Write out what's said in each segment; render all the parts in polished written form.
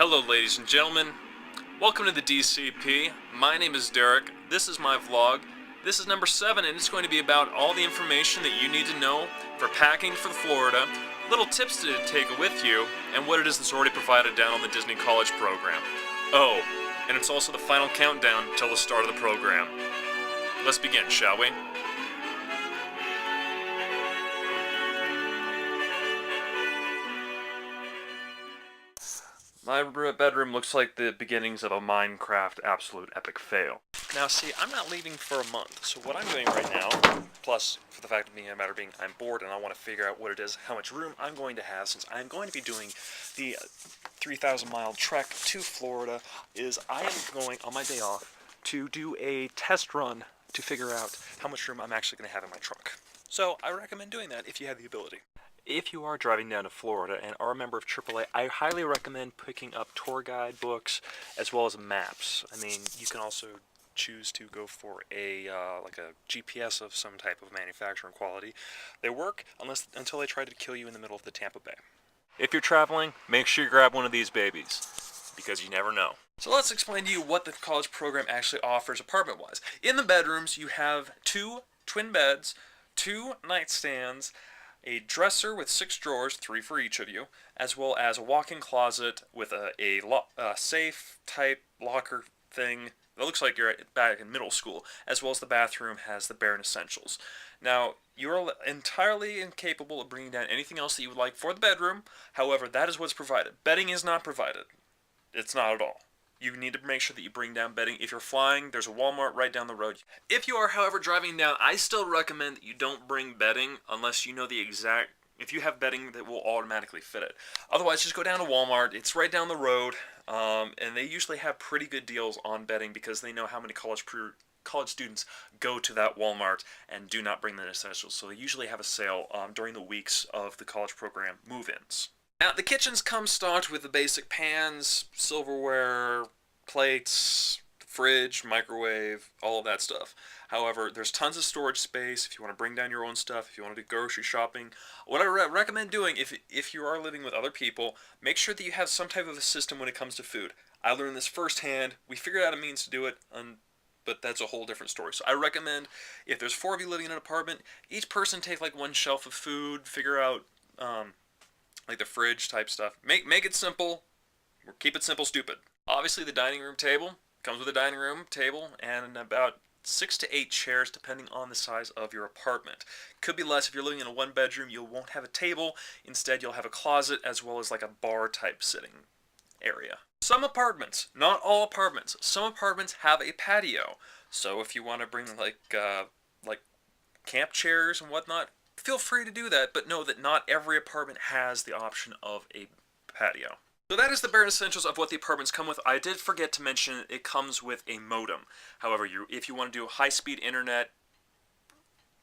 Hello ladies and gentlemen, welcome to the DCP. My name is Derek, this is my vlog. This is number 7 and it's going to be about all the information that you need to know for packing for Florida, little tips to take with you, and what it is that's already provided down on the Disney College program. Oh, and it's also the final countdown till the start of the program. Let's begin, shall we? My bedroom looks like the beginnings of a Minecraft absolute epic fail. Now see, I'm not leaving for a month, so what I'm doing right now, plus for the fact of being a matter of being I'm bored and I want to figure out what it is, how much room I'm going to have since I'm going to be doing the 3,000-mile trek to Florida, is I am going on my day off to do a test run to figure out how much room I'm actually going to have in my trunk. So I recommend doing that if you have the ability. If you are driving down to Florida and are a member of AAA, I highly recommend picking up tour guide books as well as maps. I mean, you can also choose to go for like a GPS of some type of manufacturing quality. They work until they try to kill you in the middle of the Tampa Bay. If you're traveling, make sure you grab one of these babies, because you never know. So let's explain to you what the college program actually offers apartment-wise. In the bedrooms, you have 2 twin beds, 2 nightstands, a dresser with 6 drawers, 3 for each of you, as well as a walk-in closet with a safe type locker thing that looks like you're back in middle school, as well as the bathroom has the bare essentials. Now, you're entirely incapable of bringing down anything else that you would like for the bedroom. However, that is what's provided. Bedding is not provided. It's not at all. You need to make sure that you bring down bedding. If you're flying, there's a Walmart right down the road. If you are, however, driving down, I still recommend that you don't bring bedding unless you know the exact, if you have bedding that will automatically fit it. Otherwise, just go down to Walmart. It's right down the road, and they usually have pretty good deals on bedding because they know how many college students go to that Walmart and do not bring the essentials. So they usually have a sale during the weeks of the college program move-ins. Now, the kitchens come stocked with the basic pans, silverware, plates, fridge, microwave, all of that stuff. However, there's tons of storage space if you want to bring down your own stuff, if you want to do grocery shopping. What I recommend doing, if you are living with other people, make sure that you have some type of a system when it comes to food. I learned this firsthand. We figured out a means to do it, but that's a whole different story. So I recommend, if there's 4 of you living in an apartment, each person take like 1 shelf of food, figure out like the fridge type stuff. Make it simple, or keep it simple, stupid. Obviously the dining room table comes with a dining room table and about 6 to 8 chairs depending on the size of your apartment. Could be less if you're living in a 1-bedroom. You won't have a table. Instead, you'll have a closet as well as like a bar type sitting area. Some apartments, not all apartments, some apartments have a patio. So if you want to bring like camp chairs and whatnot, feel free to do that, but know that not every apartment has the option of a patio. So that is the bare essentials of what the apartments come with. I did forget to mention it comes with a modem. However, if you want to do high-speed internet,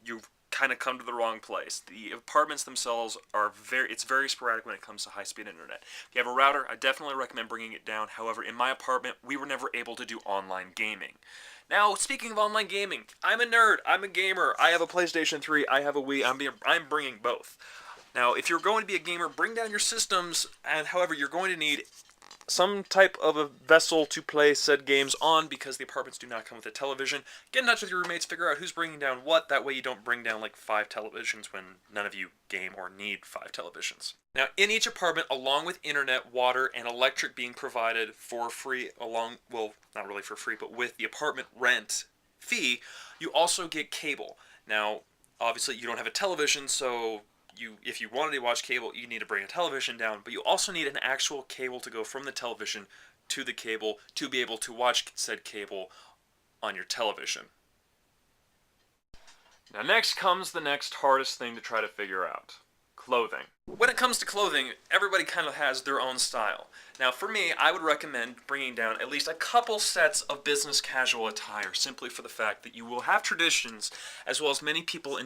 you've kind of come to the wrong place. The apartments themselves are it's very sporadic when it comes to high-speed internet. If you have a router, I definitely recommend bringing it down. However, in my apartment, we were never able to do online gaming. Now, speaking of online gaming, I'm a nerd, I'm a gamer, I have a PlayStation 3, I have a Wii, I'm bringing both. Now, if you're going to be a gamer, bring down your systems, and however, you're going to need some type of a vessel to play said games on because the apartments do not come with a television. Get in touch with your roommates, figure out who's bringing down what, that way you don't bring down like 5 televisions when none of you game or need 5 televisions. Now, in each apartment, along with internet, water, and electric being provided for free, well, not really for free, but with the apartment rent fee, you also get cable. Now, obviously, you don't have a television, so if you wanted to watch cable, you need to bring a television down, but you also need an actual cable to go from the television to the cable to be able to watch said cable on your television. Now next comes the next hardest thing to try to figure out. Clothing. When it comes to clothing, everybody kind of has their own style. Now for me, I would recommend bringing down at least a couple sets of business casual attire, simply for the fact that you will have traditions, as well as many people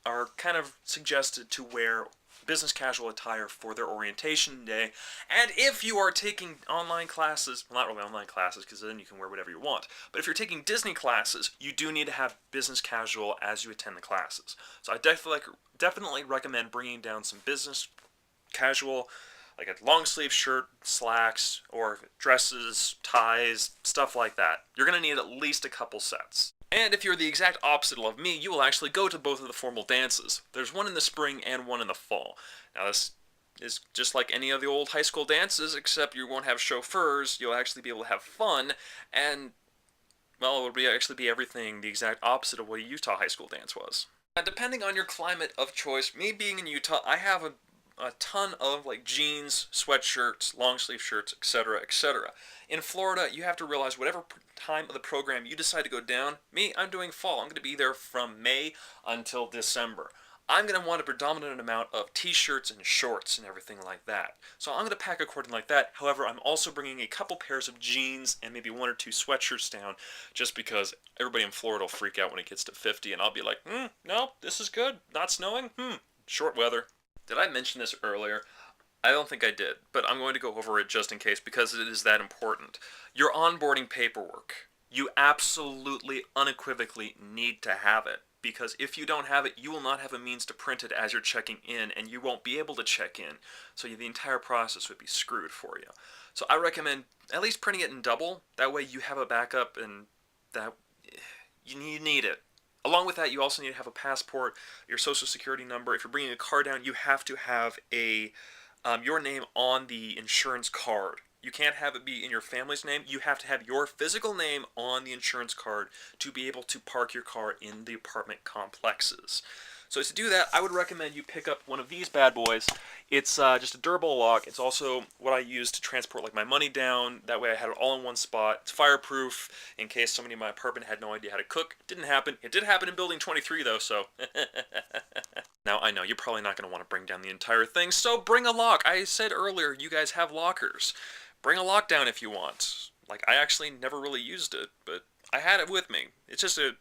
are kind of suggested to wear business casual attire for their orientation day. And if you are taking online classes, well, not really online classes because then you can wear whatever you want, but if you're taking Disney classes, you do need to have business casual as you attend the classes. So I definitely recommend bringing down some business casual like a long sleeve shirt, slacks, or dresses, ties, stuff like that. You're going to need at least a couple sets. And if you're the exact opposite of me, you will actually go to both of the formal dances. There's one in the spring and one in the fall. Now this is just like any of the old high school dances, except you won't have chauffeurs, you'll actually be able to have fun, and, well, it will actually be everything the exact opposite of what a Utah high school dance was. Now, depending on your climate of choice, me being in Utah, I have a ton of like jeans, sweatshirts, long sleeve shirts, etc., etc. In Florida, you have to realize whatever time of the program you decide to go down, me, I'm doing fall. I'm going to be there from May until December. I'm going to want a predominant amount of t-shirts and shorts and everything like that. So I'm going to pack according like that. However, I'm also bringing a couple pairs of jeans and maybe one or two sweatshirts down, just because everybody in Florida will freak out when it gets to 50, and I'll be like, no, this is good. Not snowing? Short weather. Did I mention this earlier? I don't think I did, but I'm going to go over it just in case because it is that important. Your onboarding paperwork. You absolutely, unequivocally need to have it. Because if you don't have it, you will not have a means to print it as you're checking in, and you won't be able to check in. So the entire process would be screwed for you. So I recommend at least printing it in double. That way you have a backup, and that you need it. Along with that, you also need to have a passport, your social security number. If you're bringing a car down, you have to have your name on the insurance card. You can't have it be in your family's name. You have to have your physical name on the insurance card to be able to park your car in the apartment complexes. So to do that, I would recommend you pick up one of these bad boys. It's just a durable lock. It's also what I use to transport like my money down. That way I had it all in one spot. It's fireproof in case somebody in my apartment had no idea how to cook. Didn't happen. It did happen in building 23 though, so. Now I know you're probably not going to want to bring down the entire thing, so bring a lock. I said earlier you guys have lockers. Bring a lock down if you want. Like, I actually never really used it, but I had it with me. It's just a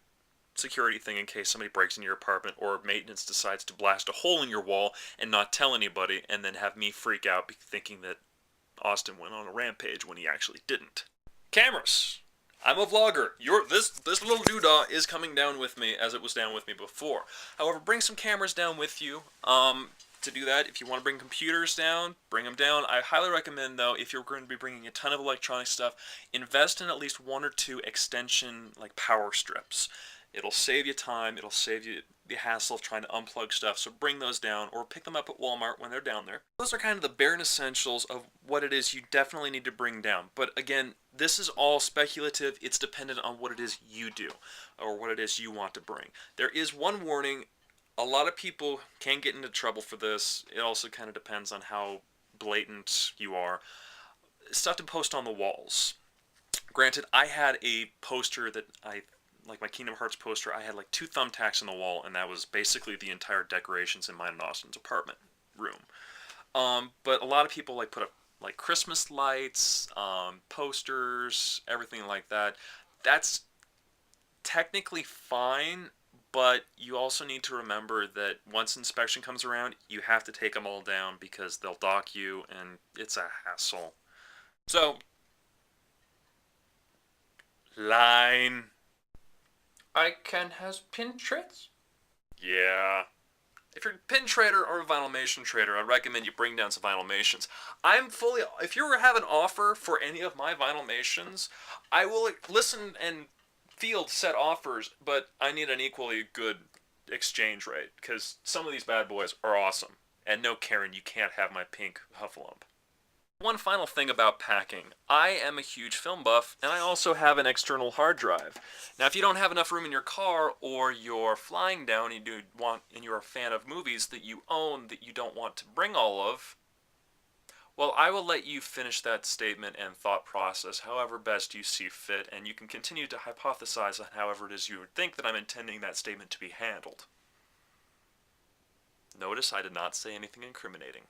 security thing in case somebody breaks into your apartment or maintenance decides to blast a hole in your wall and not tell anybody and then have me freak out thinking that Austin went on a rampage when he actually didn't. Cameras. I'm a vlogger. This little doodah is coming down with me as it was down with me before. However, bring some cameras down with you. To do that, if you want to bring computers down, bring them down. I highly recommend, though, if you're going to be bringing a ton of electronic stuff, invest in at least one or two extension, like power strips. It'll save you time. It'll save you the hassle of trying to unplug stuff. So bring those down or pick them up at Walmart when they're down there. Those are kind of the bare essentials of what it is you definitely need to bring down. But again, this is all speculative. It's dependent on what it is you do or what it is you want to bring. There is one warning. A lot of people can get into trouble for this. It also kind of depends on how blatant you are. Stuff to post on the walls. Granted, I had a poster that like my Kingdom Hearts poster, I had like 2 thumbtacks on the wall, and that was basically the entire decorations in mine and Austin's apartment room. But a lot of people like put up like Christmas lights, posters, everything like that. That's technically fine, but you also need to remember that once inspection comes around, you have to take them all down because they'll dock you, and it's a hassle. So, line. I can has pin trades? Yeah. If you're a pin trader or a vinylmation trader, I recommend you bring down some vinylmations. If you have an offer for any of my vinylmations, I will listen and field set offers, but I need an equally good exchange rate, because some of these bad boys are awesome. And no, Karen, you can't have my pink Huffalump. One final thing about packing. I am a huge film buff, and I also have an external hard drive. Now, if you don't have enough room in your car, or you're flying down and you're a fan of movies that you own that you don't want to bring all of, well, I will let you finish that statement and thought process however best you see fit, and you can continue to hypothesize on however it is you would think that I'm intending that statement to be handled. Notice I did not say anything incriminating.